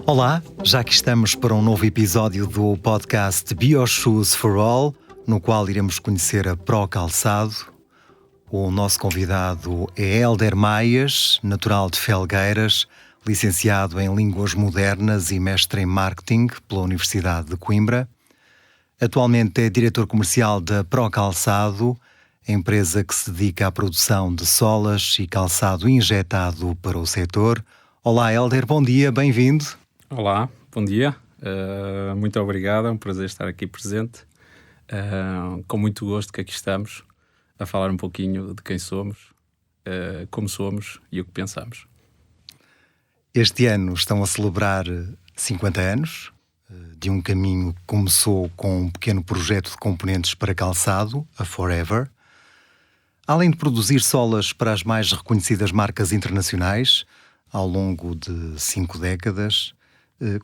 Olá, já que estamos para um novo episódio do podcast BioShoes for All, no qual iremos conhecer a Pro Calçado. O nosso convidado é Hélder Maias, natural de Felgueiras, licenciado em Línguas Modernas e mestre em Marketing pela Universidade de Coimbra. Atualmente é diretor comercial da Pro Calçado, empresa que se dedica à produção de solas e calçado injetado para o setor. Olá Hélder, bom dia, bem-vindo. Olá, bom dia. Muito obrigado, é um prazer estar aqui presente. Com muito gosto que aqui estamos a falar um pouquinho de quem somos, como somos e o que pensamos. Este ano estão a celebrar 50 anos de um caminho que começou com um pequeno projeto de componentes para calçado, a Forever. Além de produzir solas para as mais reconhecidas marcas internacionais, ao longo de 5 décadas,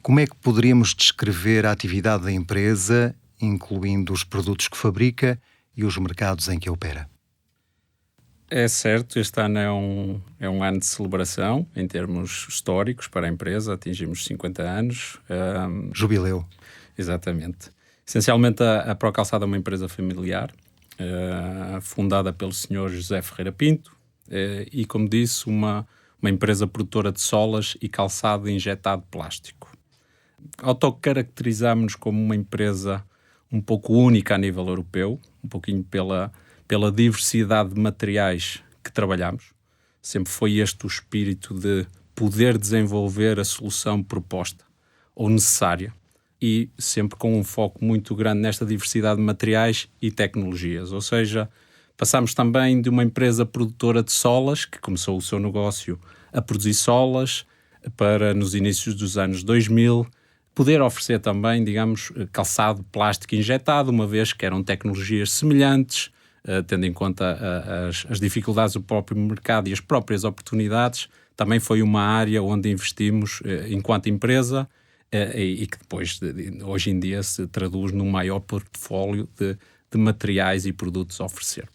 como é que poderíamos descrever a atividade da empresa, incluindo os produtos que fabrica e os mercados em que opera? É certo, este ano é um ano de celebração em termos históricos para a empresa, atingimos 50 anos. Jubileu. Exatamente. Essencialmente a Pro Calçado é uma empresa familiar, fundada pelo Sr. José Ferreira Pinto e, como disse, uma empresa produtora de solas e calçado injetado de plástico. Autocaracterizámos-nos como uma empresa um pouco única a nível europeu, um pouquinho pela diversidade de materiais que trabalhamos. Sempre foi este o espírito de poder desenvolver a solução proposta ou necessária e sempre com um foco muito grande nesta diversidade de materiais e tecnologias. Ou seja, passámos também de uma empresa produtora de solas, que começou o seu negócio a produzir solas, para nos inícios dos anos 2000, poder oferecer também, digamos, calçado plástico injetado, uma vez que eram tecnologias semelhantes, tendo em conta as dificuldades do próprio mercado e as próprias oportunidades. Também foi uma área onde investimos enquanto empresa e que depois, hoje em dia, se traduz num maior portfólio de materiais e produtos a oferecer.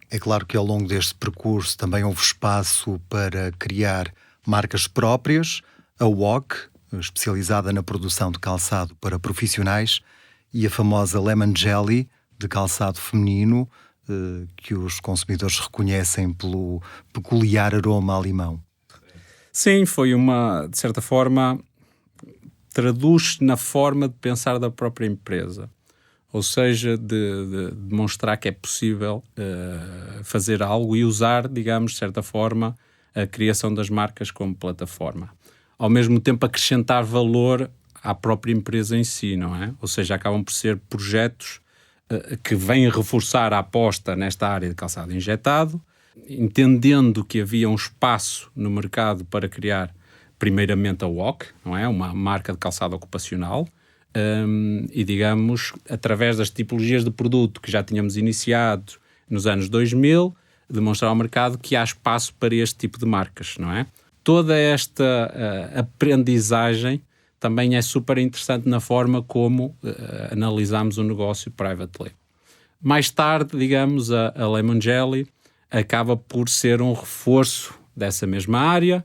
É claro que ao longo deste percurso também houve espaço para criar marcas próprias, a WOC, especializada na produção de calçado para profissionais, e a famosa Lemon Jelly, de calçado feminino, que os consumidores reconhecem pelo peculiar aroma a limão. Sim, foi de certa forma, traduz-se na forma de pensar da própria empresa. Ou seja, de demonstrar que é possível fazer algo e usar, digamos, de certa forma, a criação das marcas como plataforma. Ao mesmo tempo, acrescentar valor à própria empresa em si, não é? Ou seja, acabam por ser projetos que vêm reforçar a aposta nesta área de calçado injetado, entendendo que havia um espaço no mercado para criar, primeiramente, a WOC, não é? Uma marca de calçado ocupacional, e, digamos, através das tipologias de produto que já tínhamos iniciado nos anos 2000, demonstrar ao mercado que há espaço para este tipo de marcas, não é? Toda esta aprendizagem também é super interessante na forma como analisamos o negócio private label. Mais tarde, digamos, a Lemon Jelly acaba por ser um reforço dessa mesma área,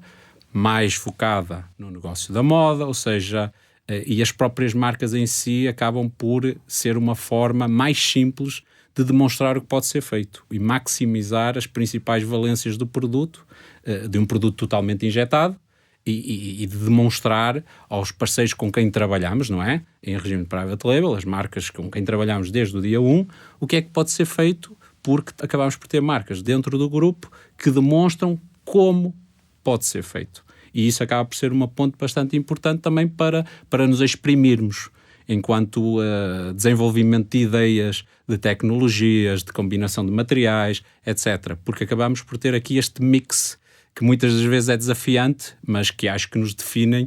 mais focada no negócio da moda, ou seja, e as próprias marcas em si acabam por ser uma forma mais simples de demonstrar o que pode ser feito e maximizar as principais valências do produto, de um produto totalmente injetado, e de demonstrar aos parceiros com quem trabalhamos, não é? Em regime de private label, as marcas com quem trabalhamos desde o dia 1, o que é que pode ser feito, porque acabamos por ter marcas dentro do grupo que demonstram como pode ser feito. E isso acaba por ser uma ponte bastante importante também para nos exprimirmos enquanto desenvolvimento de ideias, de tecnologias, de combinação de materiais, etc. Porque acabamos por ter aqui este mix que muitas das vezes é desafiante, mas que acho que nos definem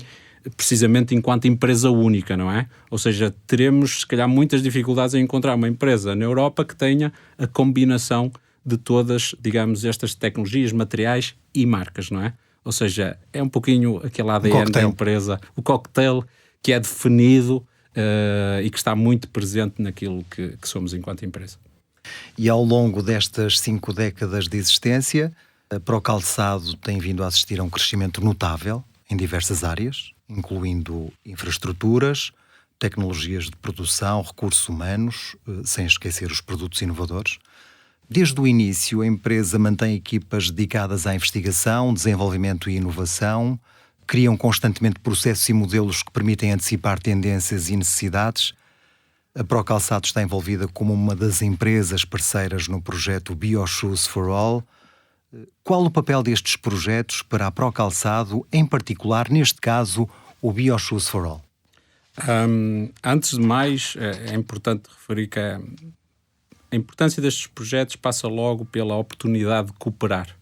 precisamente enquanto empresa única, não é? Ou seja, teremos, se calhar, muitas dificuldades em encontrar uma empresa na Europa que tenha a combinação de todas, digamos, estas tecnologias, materiais e marcas, não é? Ou seja, é um pouquinho aquele ADN da empresa, o cocktail que é definido e que está muito presente naquilo que somos enquanto empresa. E ao longo destas 5 décadas de existência, a Procalçado tem vindo a assistir a um crescimento notável em diversas áreas, incluindo infraestruturas, tecnologias de produção, recursos humanos, sem esquecer os produtos inovadores. Desde o início, a empresa mantém equipas dedicadas à investigação, desenvolvimento e inovação, criam constantemente processos e modelos que permitem antecipar tendências e necessidades. A Procalçado está envolvida como uma das empresas parceiras no projeto BioShoes for All. Qual o papel destes projetos para a Procalçado, em particular, neste caso, o BioShoes for All? Antes de mais, é importante referir que a importância destes projetos passa logo pela oportunidade de cooperar.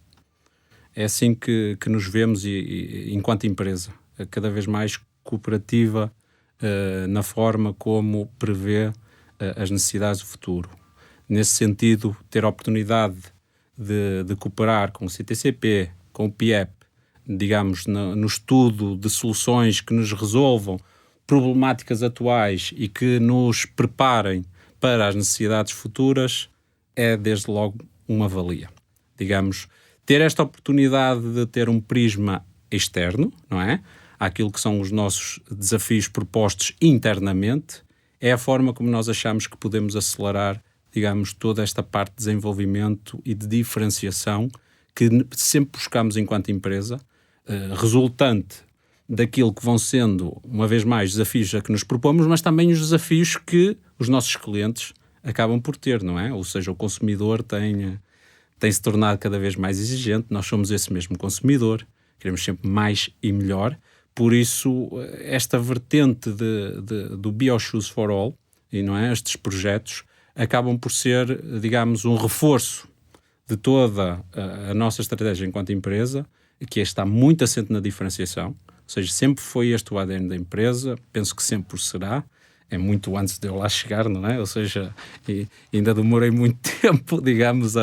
É assim que nos vemos enquanto empresa, cada vez mais cooperativa na forma como prevê as necessidades do futuro. Nesse sentido, ter a oportunidade de cooperar com o CTCP, com o PIEP, digamos, no estudo de soluções que nos resolvam problemáticas atuais e que nos preparem para as necessidades futuras, é desde logo uma valia. Digamos, ter esta oportunidade de ter um prisma externo, não é? Àquilo que são os nossos desafios propostos internamente, é a forma como nós achamos que podemos acelerar, digamos, toda esta parte de desenvolvimento e de diferenciação que sempre buscamos enquanto empresa, resultante daquilo que vão sendo, uma vez mais, desafios a que nos propomos, mas também os desafios que os nossos clientes acabam por ter, não é? Ou seja, o consumidor tem se tornado cada vez mais exigente, nós somos esse mesmo consumidor, queremos sempre mais e melhor. Por isso, esta vertente do BioShoes for All, e não é, estes projetos, acabam por ser, digamos, um reforço de toda a nossa estratégia enquanto empresa, que está muito assente na diferenciação, ou seja, sempre foi este o ADN da empresa, penso que sempre o será, é muito antes de eu lá chegar, não é? Ou seja, ainda demorei muito tempo, digamos,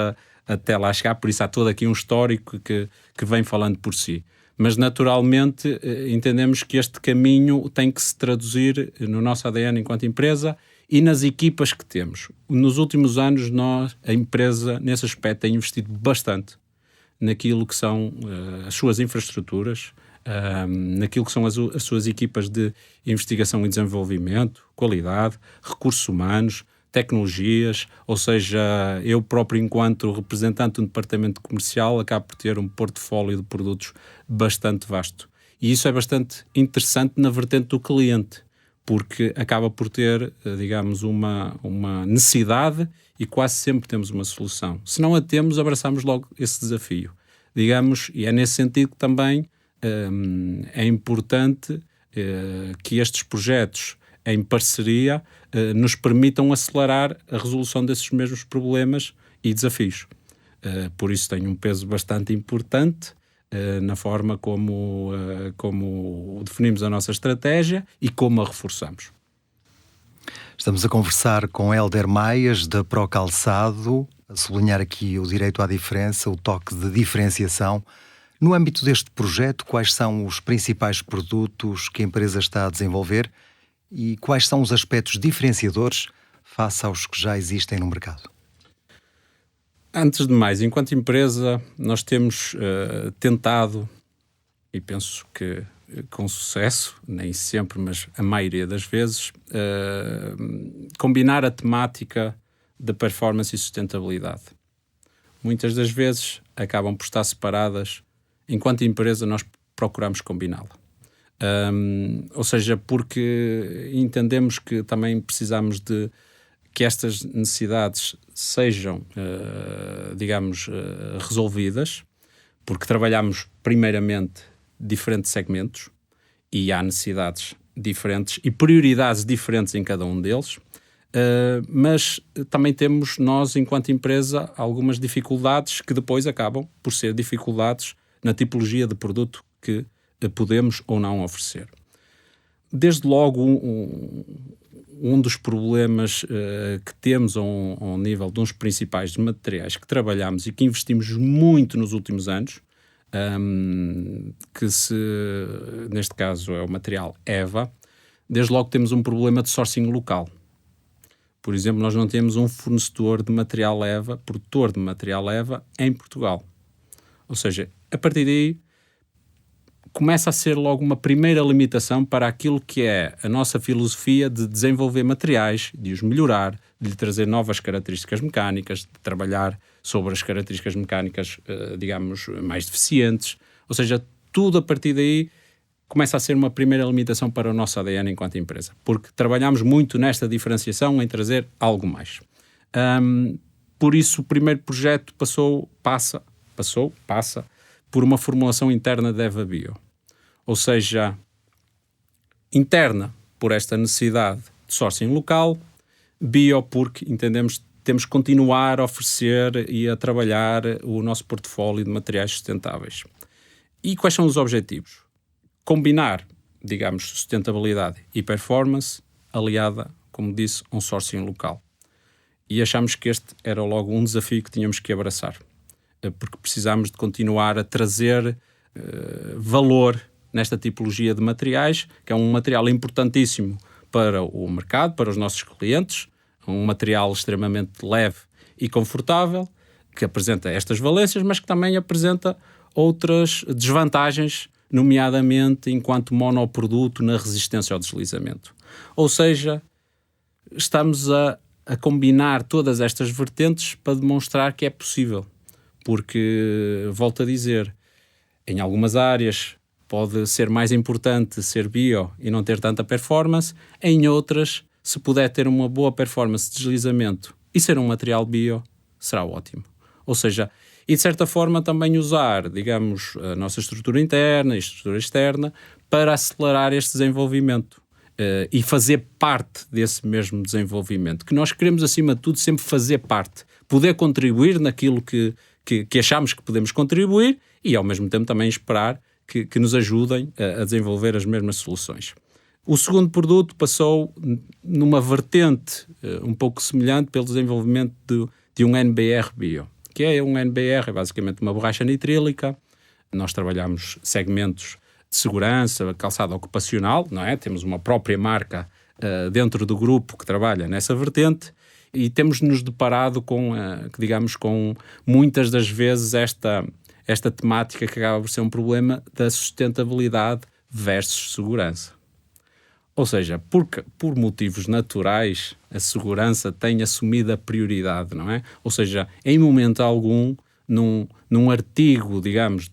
até lá chegar, por isso há todo aqui um histórico que vem falando por si. Mas, naturalmente, entendemos que este caminho tem que se traduzir no nosso ADN enquanto empresa e nas equipas que temos. Nos últimos anos, a empresa, nesse aspecto, tem investido bastante naquilo que são as suas infraestruturas, naquilo que são as suas equipas de investigação e desenvolvimento, qualidade, recursos humanos, tecnologias, ou seja, eu próprio, enquanto representante de um departamento comercial, acabo por ter um portfólio de produtos bastante vasto. E isso é bastante interessante na vertente do cliente, porque acaba por ter, digamos, uma necessidade e quase sempre temos uma solução. Se não a temos, abraçamos logo esse desafio. Digamos, e é nesse sentido que também é importante que estes projetos em parceria, nos permitam acelerar a resolução desses mesmos problemas e desafios. Por isso tem um peso bastante importante na forma como definimos a nossa estratégia e como a reforçamos. Estamos a conversar com Hélder Maias, da Procalçado, a sublinhar aqui o direito à diferença, o toque de diferenciação. No âmbito deste projeto, quais são os principais produtos que a empresa está a desenvolver e quais são os aspectos diferenciadores face aos que já existem no mercado? Antes de mais, enquanto empresa, nós temos tentado, e penso que com sucesso, nem sempre, mas a maioria das vezes, combinar a temática da performance e sustentabilidade. Muitas das vezes acabam por estar separadas. Enquanto empresa, nós procuramos combiná-la. Ou seja, porque entendemos que também precisamos de que estas necessidades sejam, digamos, resolvidas, porque trabalhamos primeiramente diferentes segmentos e há necessidades diferentes e prioridades diferentes em cada um deles, mas também temos nós, enquanto empresa, algumas dificuldades que depois acabam por ser dificuldades na tipologia de produto que podemos ou não oferecer. Desde logo, um dos problemas que temos ao nível de uns principais materiais que trabalhamos e que investimos muito nos últimos anos, neste caso é o material EVA, desde logo temos um problema de sourcing local. Por exemplo, nós não temos um fornecedor de material EVA, produtor de material EVA em Portugal. Ou seja, a partir daí começa a ser logo uma primeira limitação para aquilo que é a nossa filosofia de desenvolver materiais, de os melhorar, de lhe trazer novas características mecânicas, de trabalhar sobre as características mecânicas, digamos, mais deficientes. Ou seja, tudo a partir daí começa a ser uma primeira limitação para o nosso ADN enquanto empresa, porque trabalhamos muito nesta diferenciação em trazer algo mais. Por isso, o primeiro projeto passa por uma formulação interna de EVA Bio. Ou seja, interna por esta necessidade de sourcing local, bio porque entendemos que temos que continuar a oferecer e a trabalhar o nosso portfólio de materiais sustentáveis. E quais são os objetivos? Combinar, digamos, sustentabilidade e performance aliada, como disse, a um sourcing local. E achamos que este era logo um desafio que tínhamos que abraçar, porque precisamos de continuar a trazer valor nesta tipologia de materiais, que é um material importantíssimo para o mercado, para os nossos clientes, um material extremamente leve e confortável, que apresenta estas valências, mas que também apresenta outras desvantagens, nomeadamente enquanto monoproduto na resistência ao deslizamento. Ou seja, estamos a combinar todas estas vertentes para demonstrar que é possível. Porque, volto a dizer, em algumas áreas pode ser mais importante ser bio e não ter tanta performance, em outras, se puder ter uma boa performance de deslizamento e ser um material bio, será ótimo. Ou seja, e de certa forma também usar, digamos, a nossa estrutura interna e estrutura externa para acelerar este desenvolvimento e fazer parte desse mesmo desenvolvimento, que nós queremos, acima de tudo, sempre fazer parte, poder contribuir naquilo que achamos que podemos contribuir e, ao mesmo tempo, também esperar que nos ajudem a desenvolver as mesmas soluções. O segundo produto passou numa vertente um pouco semelhante pelo desenvolvimento de um NBR Bio. Que é um NBR, é basicamente uma borracha nitrílica. Nós trabalhamos segmentos de segurança, calçado ocupacional, não é? Temos uma própria marca dentro do grupo que trabalha nessa vertente e temos-nos deparado com muitas das vezes esta temática que acaba por ser um problema da sustentabilidade versus segurança. Ou seja, por motivos naturais, a segurança tem assumido a prioridade, não é? Ou seja, em momento algum, num artigo, digamos,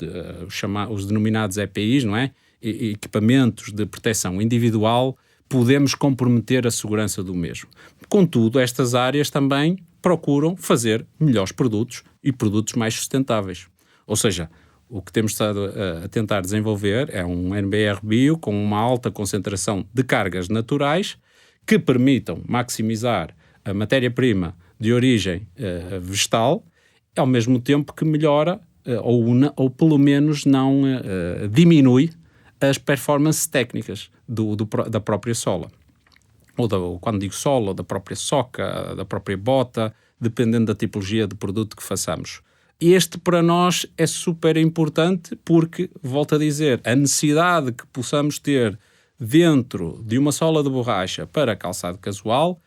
os denominados EPIs, não é? Equipamentos de proteção individual, podemos comprometer a segurança do mesmo. Contudo, estas áreas também procuram fazer melhores produtos e produtos mais sustentáveis. Ou seja, o que temos estado a tentar desenvolver é um NBR Bio com uma alta concentração de cargas naturais que permitam maximizar a matéria-prima de origem vegetal, ao mesmo tempo que melhora ou pelo menos não diminui as performances técnicas da própria sola. Ou quando digo sola, ou da própria soca, da própria bota, dependendo da tipologia de produto que façamos. Este, para nós, é super importante porque, volto a dizer, a necessidade que possamos ter dentro de uma sola de borracha para calçado casual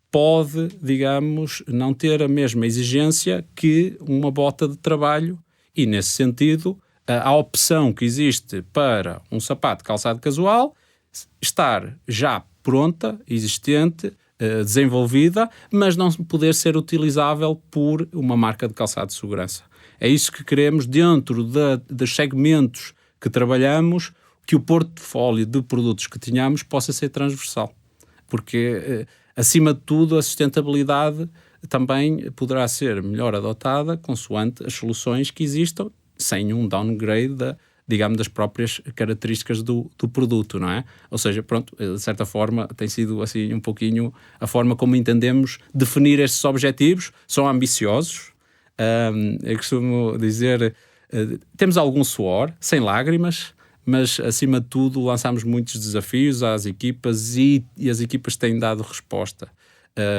pode, digamos, não ter a mesma exigência que uma bota de trabalho e, nesse sentido, a opção que existe para um sapato de calçado casual estar já pronta, existente, desenvolvida, mas não poder ser utilizável por uma marca de calçado de segurança. É isso que queremos dentro dos segmentos que trabalhamos, que o portfólio de produtos que tenhamos possa ser transversal. Porque, acima de tudo, a sustentabilidade também poderá ser melhor adotada consoante as soluções que existam, sem um downgrade das próprias características do produto, não é? Ou seja, pronto, de certa forma tem sido assim um pouquinho a forma como entendemos definir estes objetivos. São ambiciosos, eu costumo dizer, temos algum suor, sem lágrimas, mas acima de tudo lançamos muitos desafios às equipas e as equipas têm dado resposta.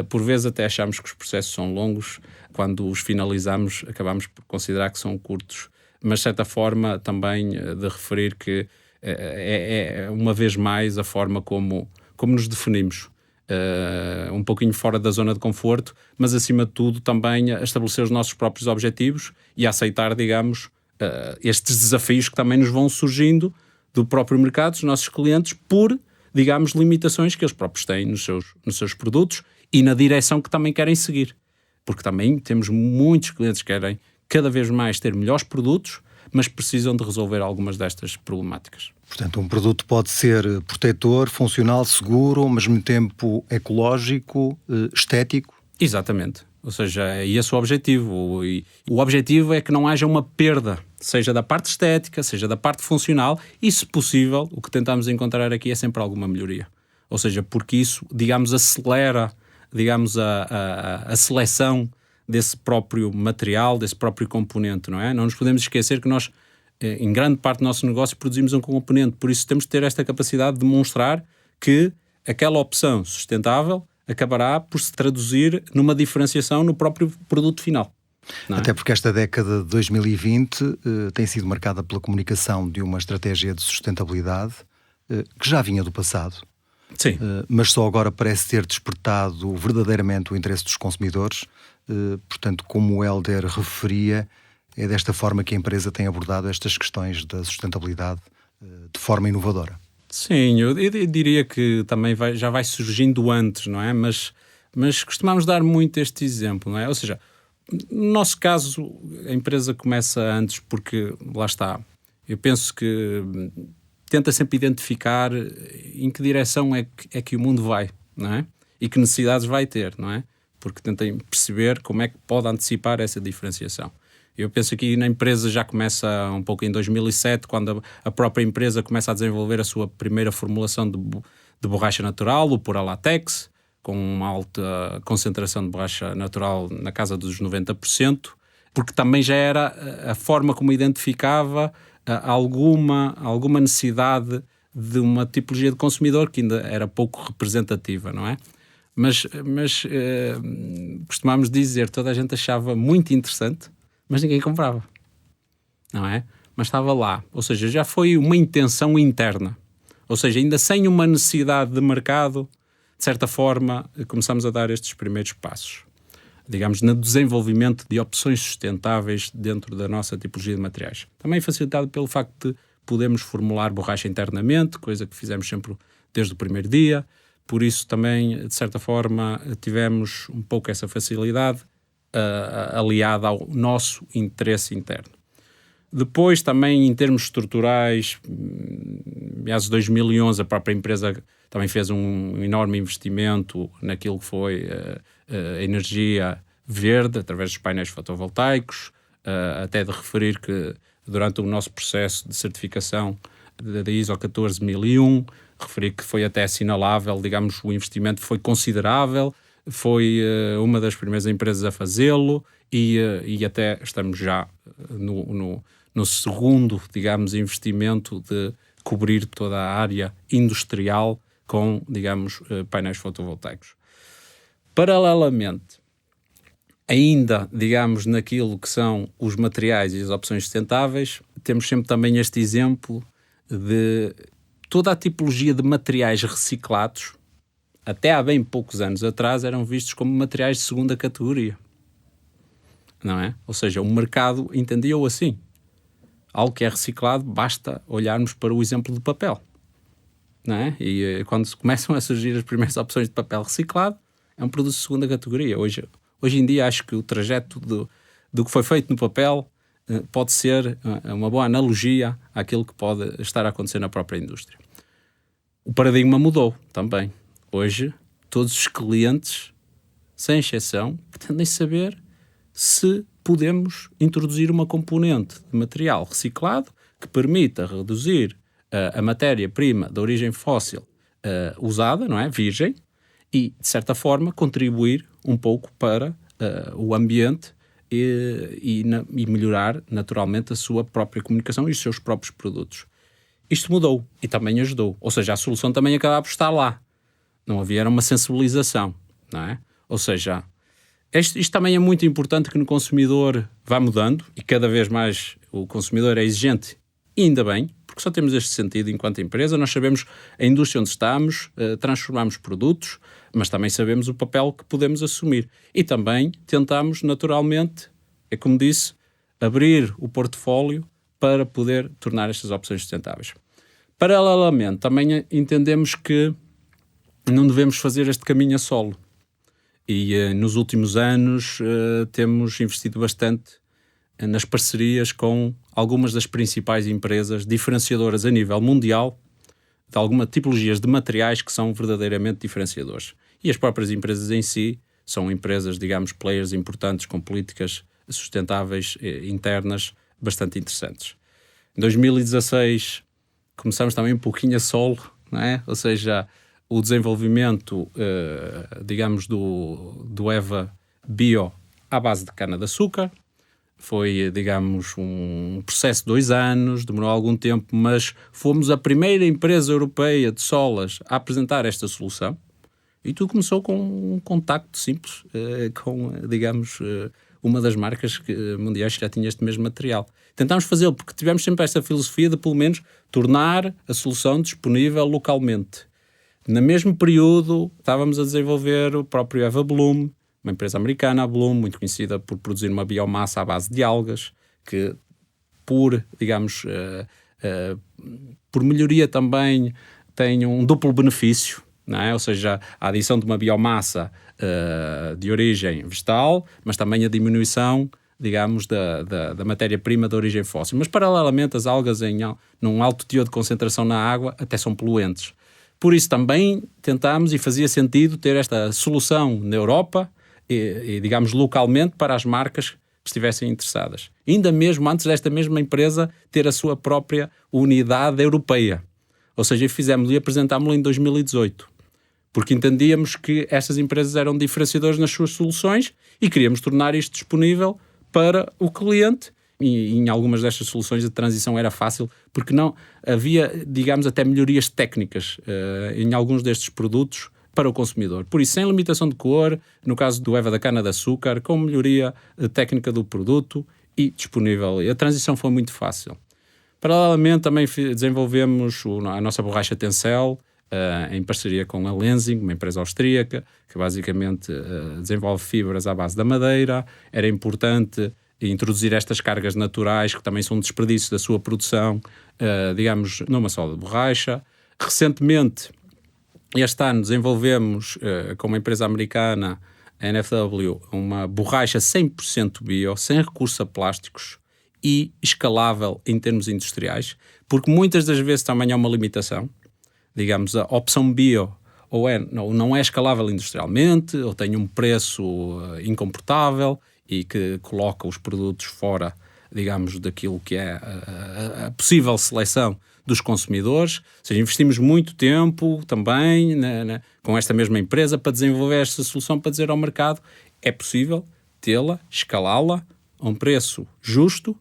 Por vezes até achamos que os processos são longos, quando os finalizamos acabamos por considerar que são curtos. Mas, de certa forma, também de referir que é uma vez mais a forma como como nos definimos. Um pouquinho fora da zona de conforto, mas acima de tudo também a estabelecer os nossos próprios objetivos e a aceitar, digamos, estes desafios que também nos vão surgindo do próprio mercado, dos nossos clientes, por, digamos, limitações que eles próprios têm nos seus produtos e na direção que também querem seguir. Porque também temos muitos clientes que querem cada vez mais ter melhores produtos, mas precisam de resolver algumas destas problemáticas. Portanto, um produto pode ser protetor, funcional, seguro, ao mesmo tempo ecológico, estético. Exatamente. Ou seja, é esse o objetivo. E o objetivo é que não haja uma perda, seja da parte estética, seja da parte funcional, e, se possível, o que tentamos encontrar aqui é sempre alguma melhoria. Ou seja, porque isso, digamos, acelera, digamos, a seleção desse próprio material, desse próprio componente, não é? Não nos podemos esquecer que nós, em grande parte do nosso negócio, produzimos um componente. Por isso temos de ter esta capacidade de demonstrar que aquela opção sustentável acabará por se traduzir numa diferenciação no próprio produto final. Até porque esta década de 2020 tem sido marcada pela comunicação de uma estratégia de sustentabilidade que já vinha do passado. Sim. Mas só agora parece ter despertado verdadeiramente o interesse dos consumidores. Portanto, como o Hélder referia, é desta forma que a empresa tem abordado estas questões da sustentabilidade de forma inovadora. Sim, eu diria que também já vai surgindo antes, não é? Mas costumamos dar muito este exemplo, não é? Ou seja, no nosso caso, a empresa começa antes porque, lá está, eu penso que tenta sempre identificar em que direção é que o mundo vai, não é? E que necessidades vai ter, não é? Porque tentem perceber como é que pode antecipar essa diferenciação. Eu penso que na empresa já começa um pouco em 2007, quando a própria empresa começa a desenvolver a sua primeira formulação de borracha natural, o Pura Latex, com uma alta concentração de borracha natural na casa dos 90%, porque também já era a forma como identificava alguma necessidade de uma tipologia de consumidor que ainda era pouco representativa, não é? Mas costumamos dizer, toda a gente achava muito interessante, mas ninguém comprava, não é? Mas estava lá, ou seja, já foi uma intenção interna, ou seja, ainda sem uma necessidade de mercado, de certa forma, começamos a dar estes primeiros passos, digamos, no desenvolvimento de opções sustentáveis dentro da nossa tipologia de materiais. Também facilitado pelo facto de podermos formular borracha internamente, coisa que fizemos sempre desde o primeiro dia, por isso também, de certa forma, tivemos um pouco essa facilidade, aliada ao nosso interesse interno. Depois também em termos estruturais, em 2011 a própria empresa também fez um enorme investimento naquilo que foi a energia verde através dos painéis fotovoltaicos, até de referir que durante o nosso processo de certificação da ISO 14001, referir que foi até assinalável, digamos, o investimento foi considerável, foi uma das primeiras empresas a fazê-lo e até estamos já no segundo, digamos, investimento de cobrir toda a área industrial com, digamos, painéis fotovoltaicos. Paralelamente, ainda, digamos, naquilo que são os materiais e as opções sustentáveis, temos sempre também este exemplo de toda a tipologia de materiais reciclados, até há bem poucos anos atrás, eram vistos como materiais de segunda categoria. Não é? Ou seja, o mercado entendia-o assim. Algo que é reciclado, basta olharmos para o exemplo do papel. Não é? E quando começam a surgir as primeiras opções de papel reciclado, é um produto de segunda categoria. Hoje em dia, acho que o trajeto do que foi feito no papel pode ser uma boa analogia àquilo que pode estar a acontecer na própria indústria. O paradigma mudou também. Hoje, todos os clientes, sem exceção, pretendem saber se podemos introduzir uma componente de material reciclado que permita reduzir a matéria-prima de origem fóssil usada, não é? Virgem, e, de certa forma, contribuir um pouco para o ambiente e melhorar, naturalmente, a sua própria comunicação e os seus próprios produtos. Isto mudou e também ajudou. Ou seja, a solução também acaba por estar lá. Não havia uma sensibilização, não é? Ou seja, isto também é muito importante que no consumidor vá mudando e cada vez mais o consumidor é exigente E ainda bem, porque só temos este sentido enquanto empresa. Nós sabemos a indústria onde estamos, transformamos produtos, mas também sabemos o papel que podemos assumir. E também tentamos, naturalmente, é como disse, abrir o portfólio para poder tornar estas opções sustentáveis. Paralelamente, também entendemos que não devemos fazer este caminho a solo. E nos últimos anos temos investido bastante nas parcerias com algumas das principais empresas diferenciadoras a nível mundial de algumas tipologias de materiais que são verdadeiramente diferenciadores. E as próprias empresas em si são empresas, digamos, players importantes com políticas sustentáveis internas bastante interessantes. Em 2016 começamos também um pouquinho a solo, não é? Ou seja, o desenvolvimento, digamos, do EVA Bio à base de cana-de-açúcar. Foi, digamos, um processo de 2 anos, demorou algum tempo, mas fomos a primeira empresa europeia de solas a apresentar esta solução. E tudo começou com um contacto simples com, digamos, uma das marcas mundiais que já tinha este mesmo material. Tentámos fazê-lo porque tivemos sempre esta filosofia de, pelo menos, tornar a solução disponível localmente. No mesmo período, estávamos a desenvolver o próprio Eva Bloom, uma empresa americana, a Bloom, muito conhecida por produzir uma biomassa à base de algas, que por, digamos, por melhoria também tem um duplo benefício, não é? Ou seja, a adição de uma biomassa de origem vegetal, mas também a diminuição, digamos, da matéria-prima de origem fóssil. Mas, paralelamente, as algas num alto teor de concentração na água até são poluentes. Por isso também tentámos e fazia sentido ter esta solução na Europa e, digamos, localmente para as marcas que estivessem interessadas. Ainda mesmo antes desta mesma empresa ter a sua própria unidade europeia. Ou seja, fizemos e apresentámos-la em 2018. Porque entendíamos que estas empresas eram diferenciadoras nas suas soluções e queríamos tornar isto disponível para o cliente. E em algumas destas soluções a transição era fácil, porque não havia, digamos, até melhorias técnicas em alguns destes produtos para o consumidor. Por isso, sem limitação de cor, no caso do Eva da cana-de-açúcar, com melhoria técnica do produto e disponível. E a transição foi muito fácil. Paralelamente, também desenvolvemos a nossa borracha Tencel, em parceria com a Lenzing, uma empresa austríaca, que basicamente desenvolve fibras à base da madeira. Era importante introduzir estas cargas naturais, que também são desperdícios da sua produção, digamos, numa sola de borracha. Recentemente, este ano, desenvolvemos com uma empresa americana, a NFW, uma borracha 100% bio, sem recurso a plásticos e escalável em termos industriais, porque muitas das vezes também há uma limitação. Digamos, a opção bio ou não é escalável industrialmente, ou tem um preço incomportável e que coloca os produtos fora, digamos, daquilo que é a possível seleção dos consumidores. Ou seja, investimos muito tempo também com esta mesma empresa para desenvolver esta solução, para dizer ao mercado é possível tê-la, escalá-la a um preço justo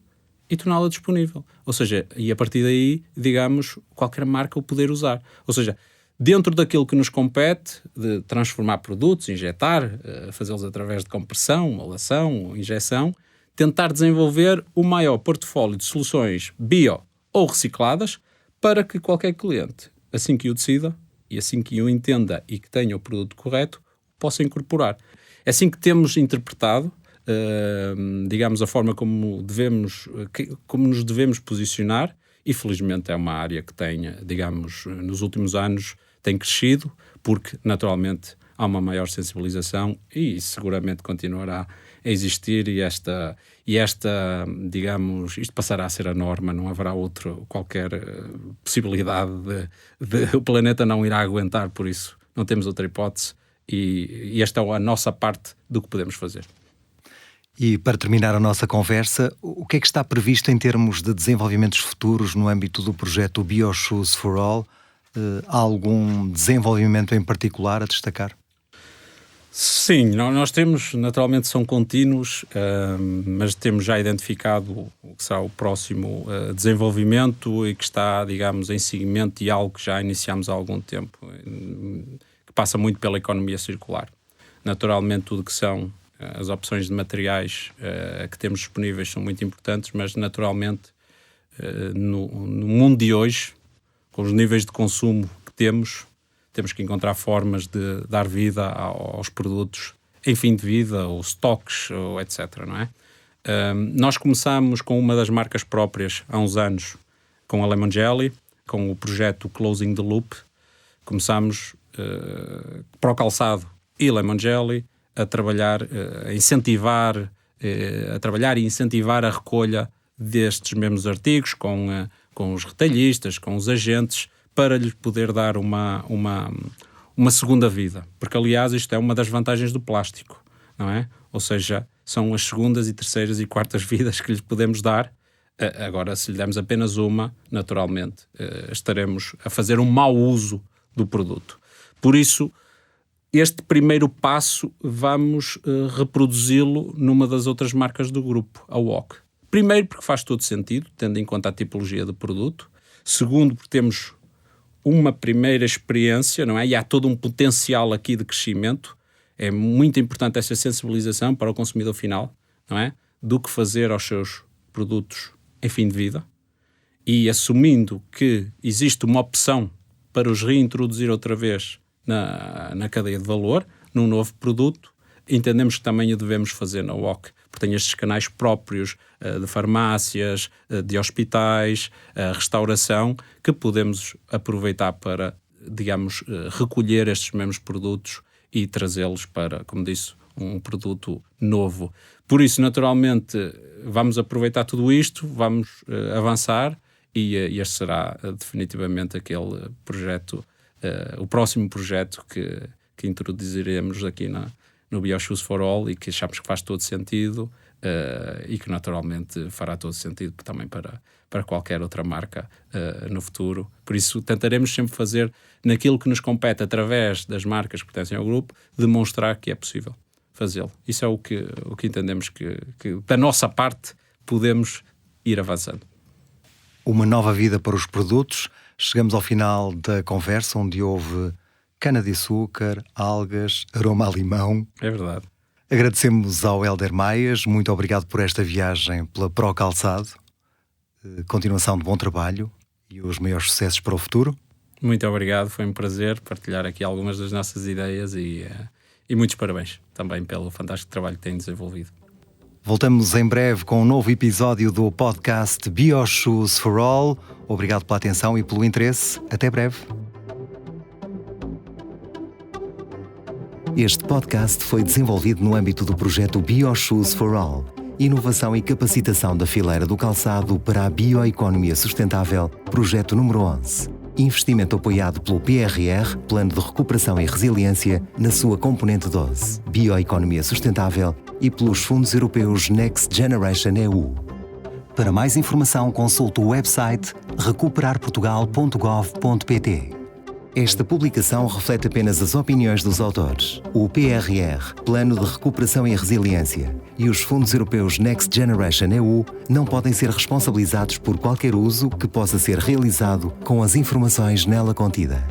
e torná-la disponível. Ou seja, e a partir daí, digamos, qualquer marca o poder usar. Ou seja, dentro daquilo que nos compete, de transformar produtos, injetar, fazê-los através de compressão, molação, injeção, tentar desenvolver o maior portfólio de soluções bio ou recicladas para que qualquer cliente, assim que o decida e assim que o entenda e que tenha o produto correto, possa incorporar. É assim que temos interpretado, digamos, a forma como nos devemos posicionar, e felizmente é uma área que tem, digamos, nos últimos anos tem crescido, porque naturalmente há uma maior sensibilização e seguramente continuará a existir e esta, digamos, isto passará a ser a norma, não haverá qualquer possibilidade de o planeta não irá aguentar, por isso não temos outra hipótese e esta é a nossa parte do que podemos fazer. E para terminar a nossa conversa, o que é que está previsto em termos de desenvolvimentos futuros no âmbito do projeto BioShoes for All? Há algum desenvolvimento em particular a destacar? Sim, nós temos, naturalmente são contínuos, mas temos já identificado o que será o próximo desenvolvimento e que está, digamos, em seguimento de algo que já iniciamos há algum tempo, que passa muito pela economia circular. Naturalmente, tudo que são as opções de materiais que temos disponíveis são muito importantes, mas naturalmente no mundo de hoje, com os níveis de consumo que temos que encontrar formas de dar vida aos produtos em fim de vida, ou stocks, ou etc. Não é? Nós começamos com uma das marcas próprias há uns anos, com a Lemon Jelly, com o projeto Closing the Loop. Começámos para o calçado e Lemon Jelly a trabalhar, a incentivar a recolha destes mesmos artigos com os retalhistas, com os agentes, para lhes poder dar uma segunda vida. Porque, aliás, isto é uma das vantagens do plástico, não é? Ou seja, são as segundas e terceiras e quartas vidas que lhes podemos dar. Agora, se lhe demos apenas uma, naturalmente, estaremos a fazer um mau uso do produto. Por isso, este primeiro passo vamos reproduzi-lo numa das outras marcas do grupo, a Wok. Primeiro, porque faz todo sentido, tendo em conta a tipologia do produto. Segundo, porque temos uma primeira experiência, não é? E há todo um potencial aqui de crescimento. É muito importante essa sensibilização para o consumidor final, não é? Do que fazer aos seus produtos em fim de vida. E assumindo que existe uma opção para os reintroduzir outra vez na cadeia de valor, num novo produto, entendemos que também o devemos fazer na Wok, porque tem estes canais próprios de farmácias, de hospitais, restauração, que podemos aproveitar para, digamos, recolher estes mesmos produtos e trazê-los para, como disse, um produto novo. Por isso, naturalmente, vamos aproveitar tudo isto, vamos avançar, e este será definitivamente aquele projeto, o próximo projeto que introduziremos aqui no BioShoes for All, e que achamos que faz todo sentido, e que naturalmente fará todo sentido também para qualquer outra marca no futuro. Por isso tentaremos sempre fazer naquilo que nos compete através das marcas que pertencem ao grupo, demonstrar que é possível fazê-lo. Isso é o que entendemos que da nossa parte podemos ir avançando. Uma nova vida para os produtos. Chegamos ao final da conversa, onde houve cana-de-açúcar, algas, aroma a limão. É verdade. Agradecemos ao Hélder Maias, muito obrigado por esta viagem pela Pro Calçado. Continuação de bom trabalho e os maiores sucessos para o futuro. Muito obrigado, foi um prazer partilhar aqui algumas das nossas ideias e muitos parabéns também pelo fantástico trabalho que têm desenvolvido. Voltamos em breve com um novo episódio do podcast BioShoes for All. Obrigado pela atenção e pelo interesse. Até breve. Este podcast foi desenvolvido no âmbito do projeto BioShoes for All, inovação e capacitação da fileira do calçado para a bioeconomia sustentável, projeto número 11. Investimento apoiado pelo PRR, Plano de Recuperação e Resiliência, na sua componente 12, Bioeconomia Sustentável, e pelos fundos europeus Next Generation EU. Para mais informação, consulte o website recuperarportugal.gov.pt. Esta publicação reflete apenas as opiniões dos autores. O PRR, Plano de Recuperação e Resiliência, e os fundos europeus Next Generation EU não podem ser responsabilizados por qualquer uso que possa ser realizado com as informações nela contida.